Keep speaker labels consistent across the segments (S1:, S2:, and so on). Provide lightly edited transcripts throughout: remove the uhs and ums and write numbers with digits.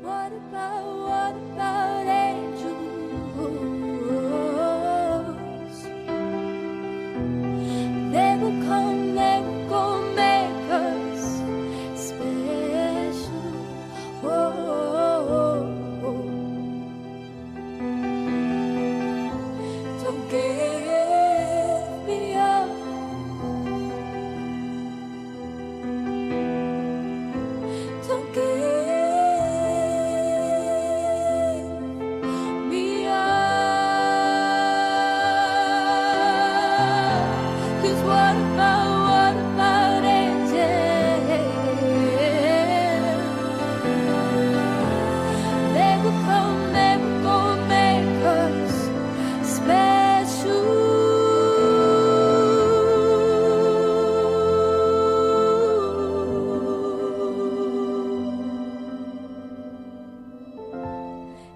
S1: What about angels? They will come, they will go make us special. Whoa. Don't give me up. Don't give me up. 'Cause what about angels? They will come, they will go make us special.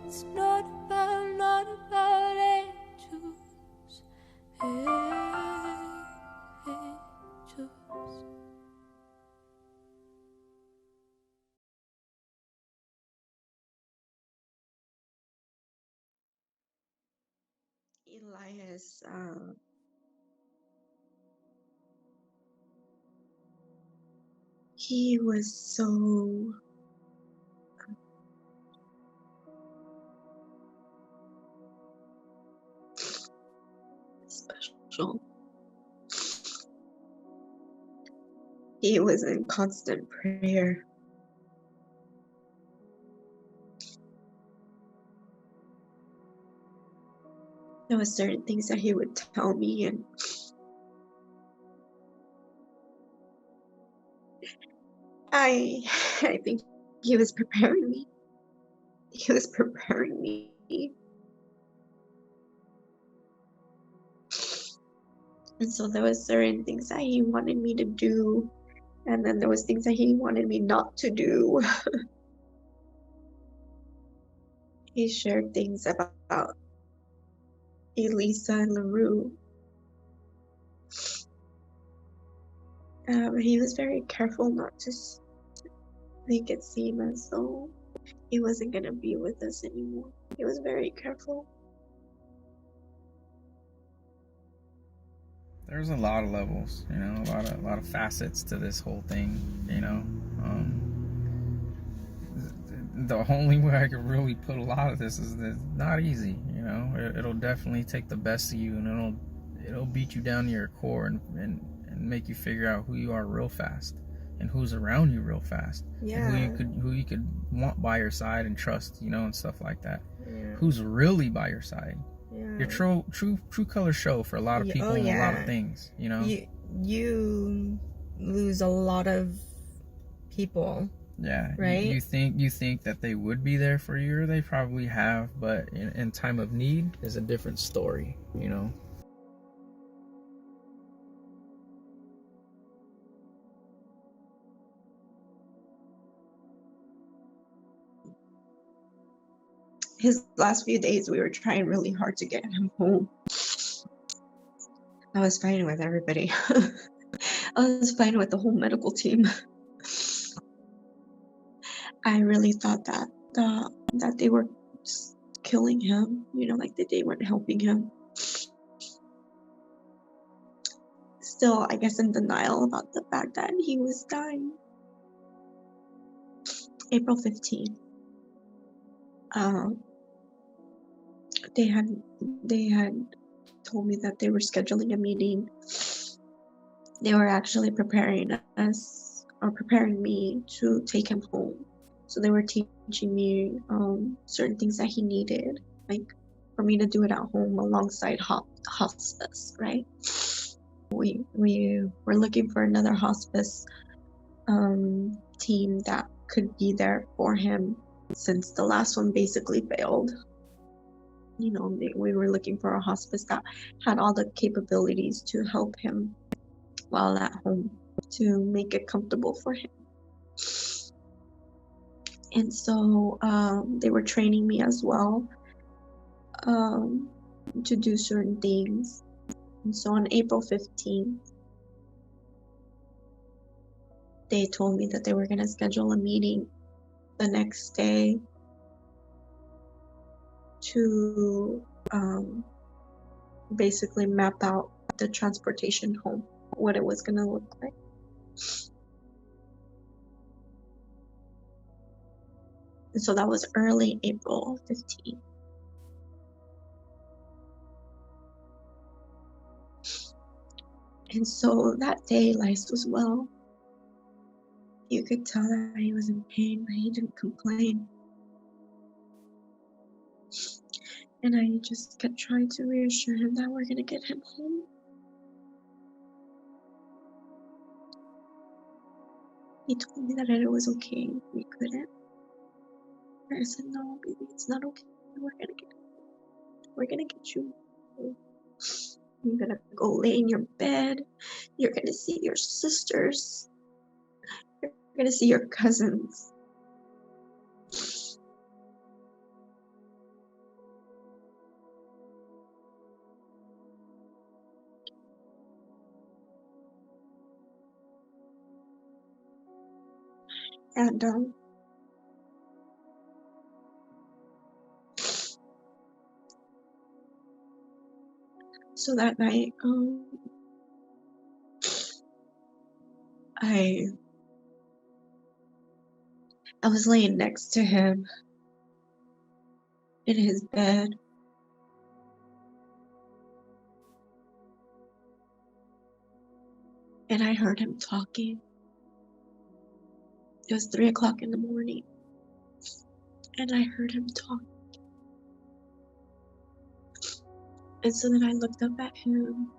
S1: It's not about angels. Angels.
S2: Elias, he was so special. He was in constant prayer. There were certain things that he would tell me, and I think he was preparing me. He was preparing me. And so there was certain things that he wanted me to do, and then there was things that he wanted me not to do. He shared things about Elisa and LaRue. He was very careful not to make it seem as though he wasn't going to be with us anymore. He was very careful.
S3: There's a lot of levels, you know, a lot of facets to this whole thing, you know. The only way I could really put a lot of this is that it's not easy, you know. It'll definitely take the best of you, and it'll beat you down to your core and make you figure out who you are real fast and who's around you real fast.
S2: Yeah.
S3: And who you could want by your side and trust, you know, and stuff like that.
S2: Yeah.
S3: Who's really by your side.
S2: Yeah.
S3: Your true colors show for a lot of people and a lot of things, you know.
S2: You lose a lot of people.
S3: Yeah,
S2: right.
S3: You think that they would be there for you, or they probably have, but in time of need is a different story, you know.
S2: His last few days, we were trying really hard to get him home. I was fighting with everybody. I was fighting with the whole medical team. I really thought that they were killing him, you know, like that they weren't helping him. Still, I guess, in denial about the fact that he was dying. April 15th. They had told me that they were scheduling a meeting. They were actually preparing me to take him home. So they were teaching me certain things that he needed, like for me to do it at home alongside hospice, right? We were looking for another hospice team that could be there for him since the last one basically failed. You know, we were looking for a hospice that had all the capabilities to help him while at home, to make it comfortable for him. And so they were training me as well to do certain things. And so on April 15th, they told me that they were going to schedule a meeting the next day to basically map out the transportation home, what it was gonna look like. And so that was early April 15th. And so that day, Elias was well. You could tell that he was in pain, but he didn't complain. And I just kept trying to reassure him that we're gonna get him home. He told me that it was okay. We couldn't. I said, no, baby, it's not okay. We're gonna get you home. You're gonna go lay in your bed. You're gonna see your sisters. You're gonna see your cousins. And so that night, I was laying next to him in his bed. And I heard him talking. It was 3 o'clock in the morning. And I heard him talk. And so then I looked up at him.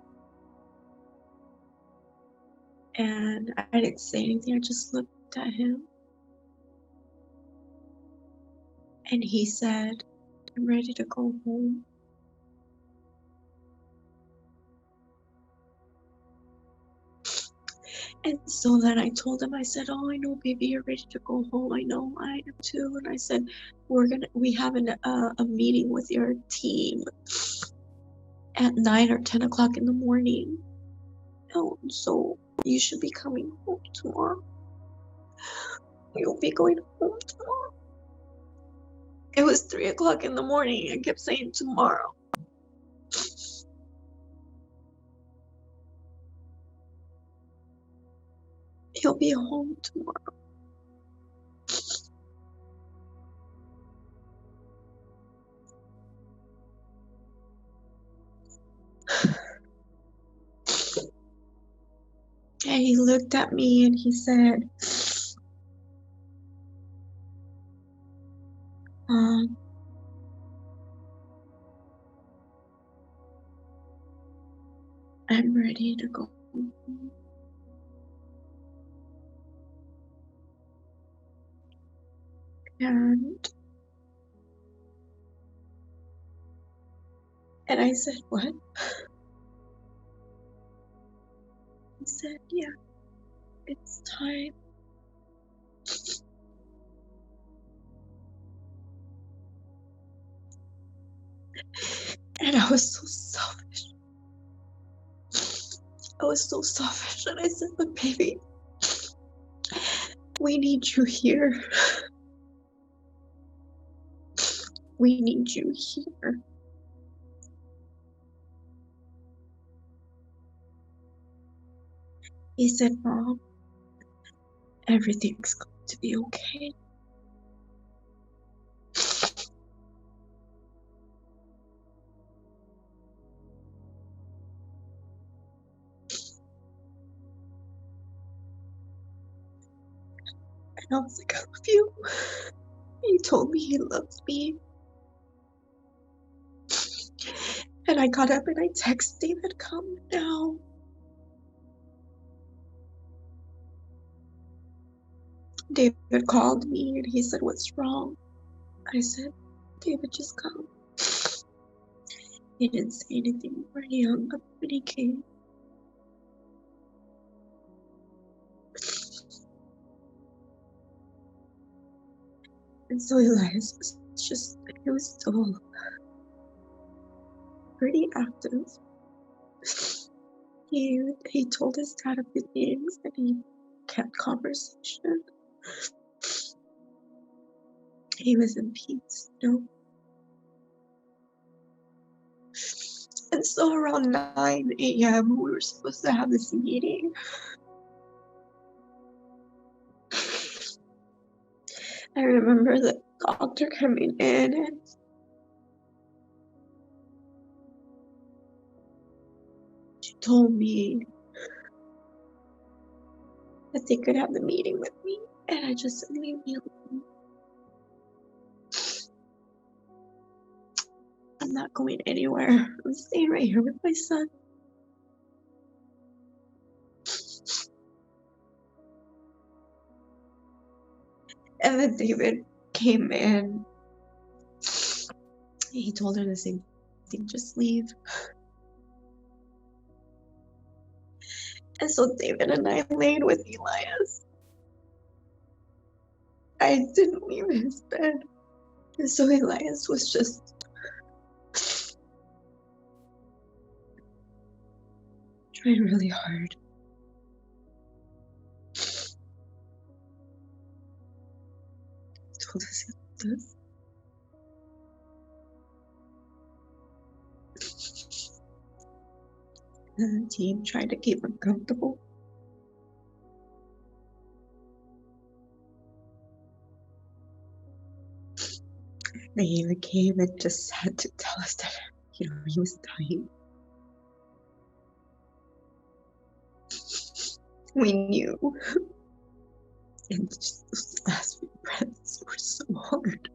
S2: And I didn't say anything. I just looked at him. And he said, I'm ready to go home. And so then I told him, I said, oh, I know, baby, you're ready to go home. I know, I am too. And I said, we have a meeting with your team at 9 or 10 o'clock in the morning. Oh, so you should be coming home tomorrow. You'll be going home tomorrow. It was 3 o'clock in the morning. I kept saying tomorrow. He'll be home tomorrow. And he looked at me and he said, I'm ready to go home. And I said, what? He said, yeah, it's time. And I was so selfish. I was so selfish. And I said, look, baby, we need you here. We need you here. He said, Mom, everything's going to be okay. And I was like, I love you. He told me he loves me. And I got up and I texted David, come now. David called me and he said, what's wrong? I said, David, just come. He didn't say anything more. He hung up when he came. And so Elias was just, he was still pretty active. He told his dad a few things and he kept conversation. He was in peace, you know. And so around 9 a.m. we were supposed to have this meeting. I remember the doctor coming in and she told me that they could have the meeting with me. And I just said, leave me alone. I'm not going anywhere. I'm staying right here with my son. And then David came in. He told her the same thing, just leave. And so David and I laid with Elias. I didn't leave his bed. And so Elias was just trying really hard. He told us he loved us. And the team tried to keep him comfortable. They even came and just had to tell us that, he was dying. We knew. And just those last few breaths were so hard.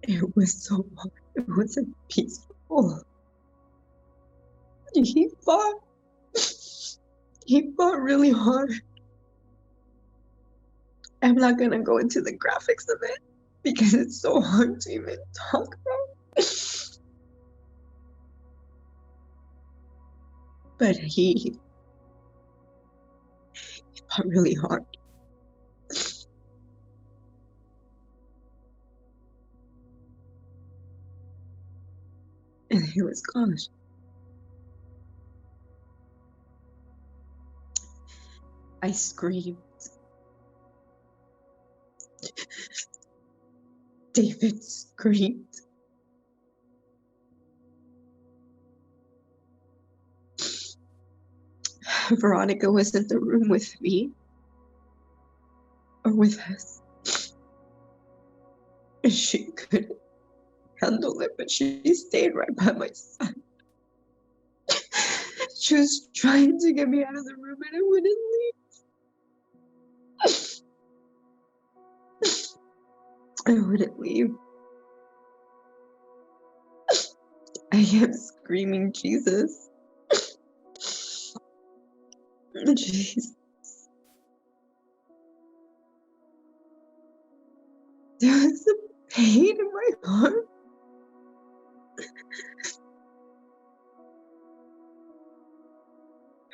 S2: It was so hard. It wasn't peaceful. He fought. He fought really hard. I'm not gonna go into the graphics of it because it's so hard to even talk about. But he fought really hard. And he was gone. I screamed. David screamed. Veronica was in the room with me, or with us. And she couldn't handle it, but she stayed right by my side. She was trying to get me out of the room and I wouldn't leave. I wouldn't leave. I kept screaming, Jesus. Jesus. There was a pain in my heart.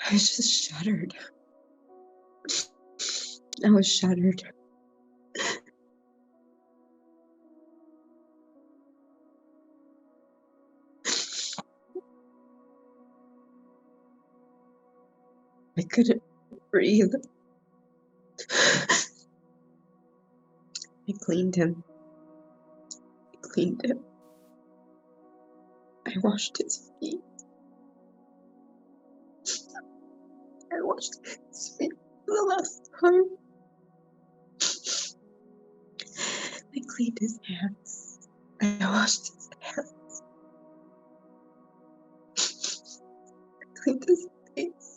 S2: I was just shattered. I was shattered. I couldn't breathe. I cleaned him. I cleaned him. I washed his feet. I washed his feet for the last time. I cleaned his hands. I washed his hands. I cleaned his face.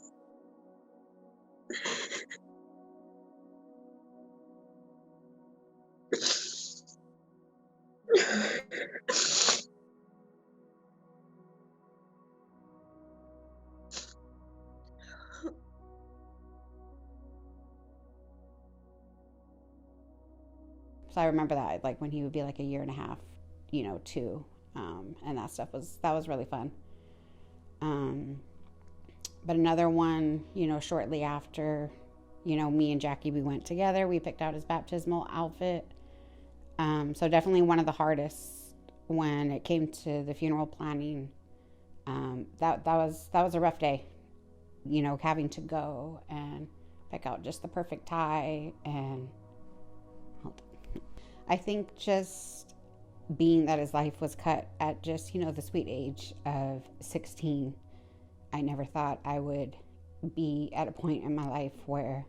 S4: So I remember that, like when he would be like a year and a half, two, and that was really fun. But another one, shortly after, me and Jackie, we went together. We picked out his baptismal outfit. So definitely one of the hardest when it came to the funeral planning. That was a rough day, having to go and pick out just the perfect tie and I think just being that his life was cut at just, the sweet age of 16, I never thought I would be at a point in my life where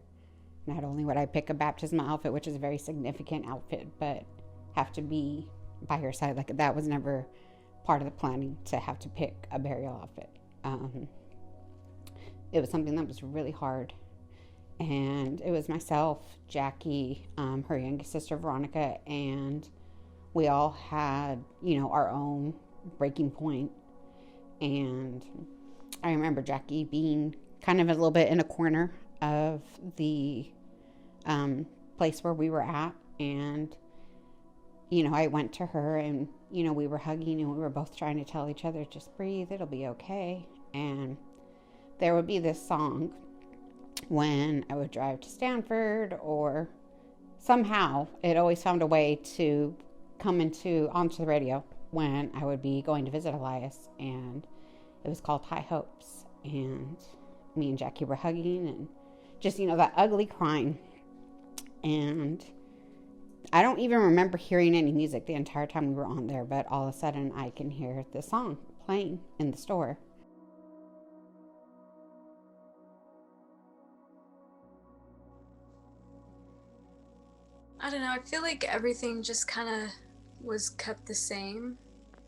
S4: not only would I pick a baptismal outfit, which is a very significant outfit, but have to be by her side. Like, that was never part of the planning, to have to pick a burial outfit. It was something that was really hard. And it was myself, Jackie, her youngest sister, Veronica, and we all had, our own breaking point. And I remember Jackie being kind of a little bit in a corner of the place where we were at. And, I went to her and, we were hugging and we were both trying to tell each other, just breathe, it'll be okay. And there would be this song when I would drive to Stanford, or somehow it always found a way to come onto the radio when I would be going to visit Elias, and it was called High Hopes. And me and Jackie were hugging and just, that ugly crying. And I don't even remember hearing any music the entire time we were on there, but all of a sudden I can hear this song playing in the store.
S5: I don't know, I feel like everything just kind of was kept the same,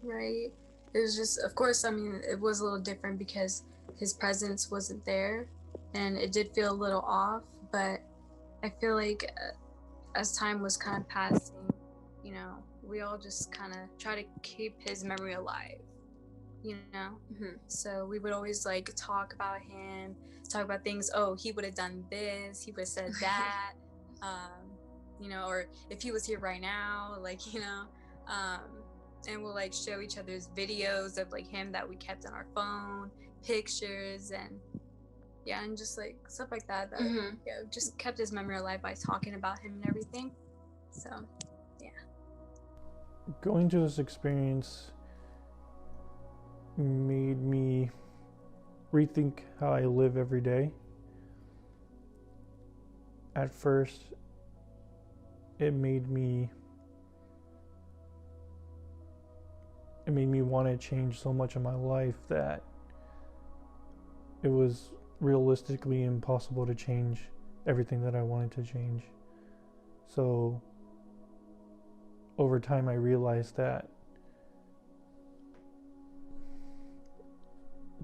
S5: right? It was just, of course, I mean, it was a little different because his presence wasn't there, and it did feel a little off, but I feel like as time was kind of passing, we all just kind of try to keep his memory alive,
S6: Mm-hmm.
S5: So we would always like talk about him, talk about things, oh, he would have done this, he would have said that, or if he was here right now, and we'll like show each other's videos of like him that we kept on our phone, pictures, and just like stuff like that
S6: Mm-hmm.
S5: just kept his memory alive by talking about him and everything. So
S7: going to this experience made me rethink how I live every day. At first, it made me want to change so much of my life that it was realistically impossible to change everything that I wanted to change. So over time I realized that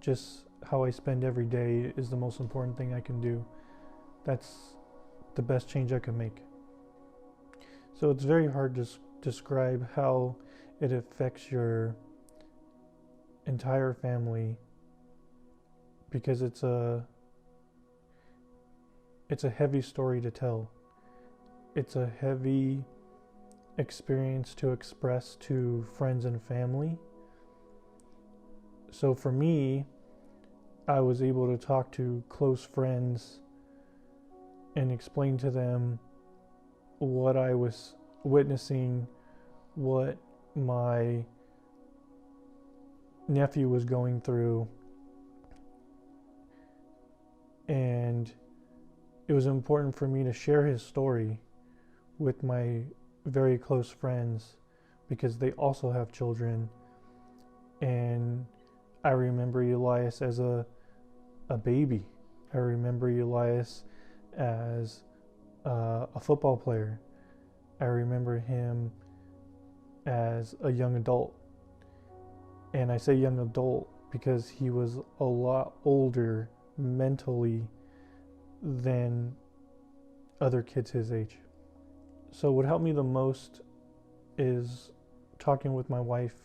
S7: just how I spend every day is the most important thing I can do. That's the best change I can make. So it's very hard to describe how it affects your entire family, because it's a heavy story to tell. It's a heavy experience to express to friends and family. So for me, I was able to talk to close friends and explain to them what I was witnessing, what my nephew was going through, and it was important for me to share his story with my very close friends because they also have children. And I remember Elias as a baby. I remember Elias as a football player. I remember him as a young adult. And I say young adult because he was a lot older mentally than other kids his age. So what helped me the most is talking with my wife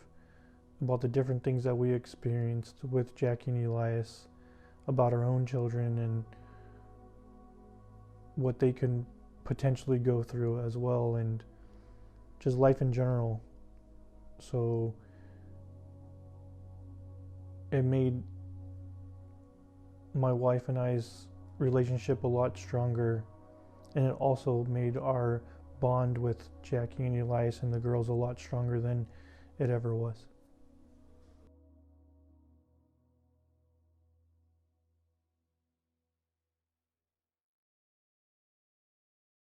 S7: about the different things that we experienced with Jackie and Elias, about our own children and what they can potentially go through as well, and just life in general. So it made my wife and I's relationship a lot stronger, and it also made our bond with Jackie and Elias and the girls a lot stronger than it ever was.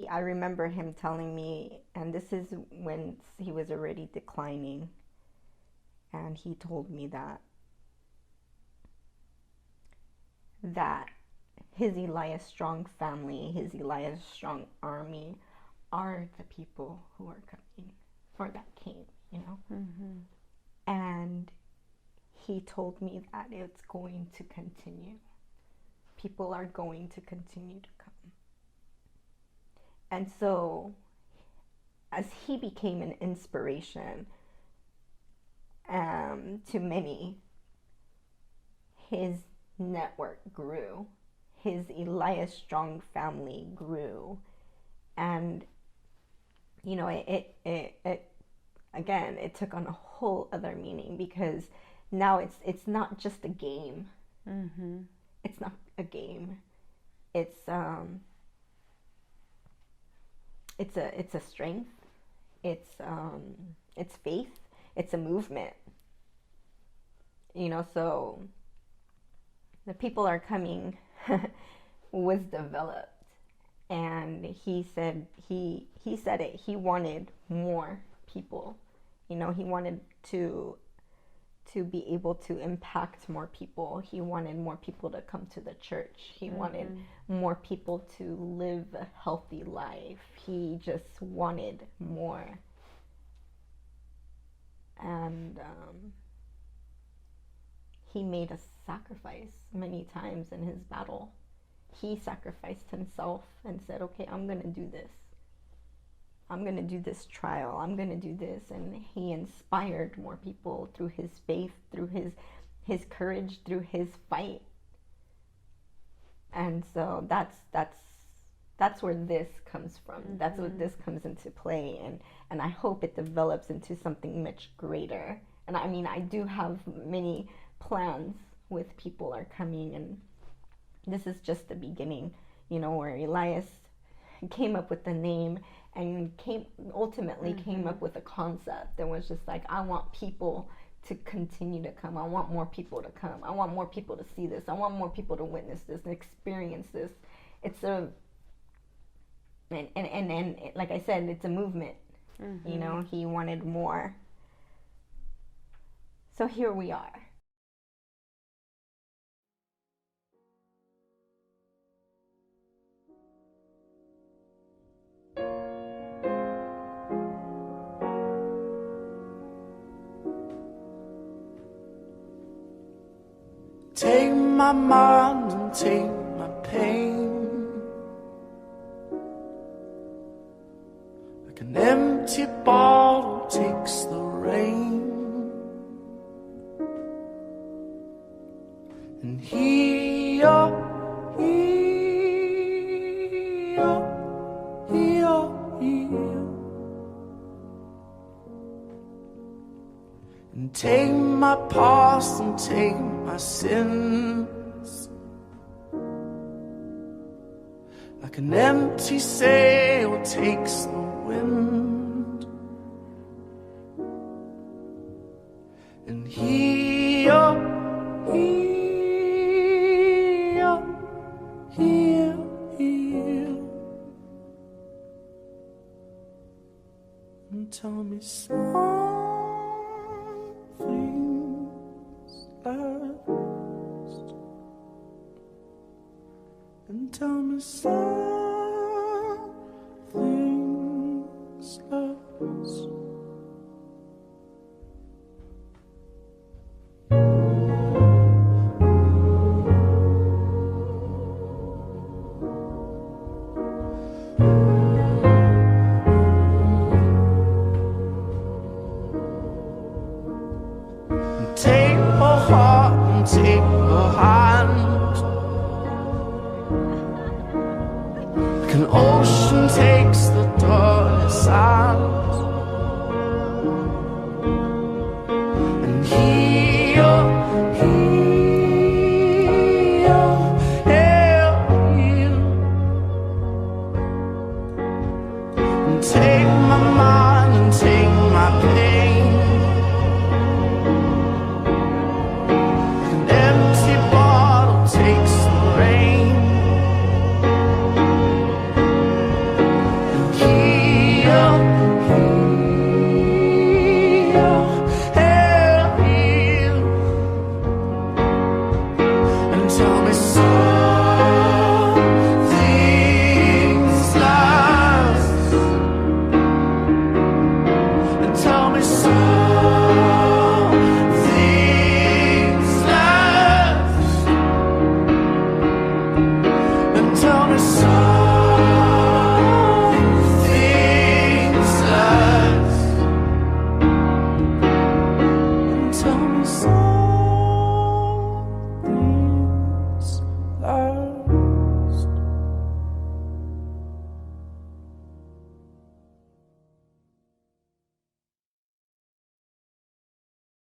S8: I remember him telling me, and this is when he was already declining, and he told me that his EliasStrong family, his EliasStrong Army are the people who are coming, or that came, you know?
S4: Mm-hmm.
S8: And he told me that it's going to continue. People are going to continue to come. And so, as he became an inspiration to many, his network grew. His EliasStrong family grew. And, you know, it again, it took on a whole other meaning, because now it's not just a game.
S4: Mm-hmm.
S8: It's not a game. It's a strength. It's faith. It's a movement. You know, so the people are coming was developed, and he said it. He wanted more people. You know, he wanted to be able to impact more people. He wanted more people to come to the church. He wanted more people to live a healthy life. He just wanted more. And he made a sacrifice many times in his battle. He sacrificed himself and said, okay, I'm going to do this. I'm going to do this trial. I'm going to do this. And he inspired more people through his faith, through his courage, through his fight. And so that's where this comes from. Mm-hmm. That's where this comes into play. And I hope it develops into something much greater. And I mean, I do have many plans with people are coming, and this is just the beginning, you know, where Elias came up with the name and ultimately came up with a concept that was just like, I want people to continue to come. I want more people to come. I want more people to see this. I want more people to witness this and experience this. It's a and like I said, it's a movement. Mm-hmm. You know, he wanted more. So here we are.
S9: Take my mind and take my pain, like an empty bottle takes the rain, and heal, heal, heal, heal, and take my past and take my sins, like an empty sail takes the wind, and heal, heal, heal, heal, and tell me something's last, and tell me something's last. Take her heart and take her hand, me so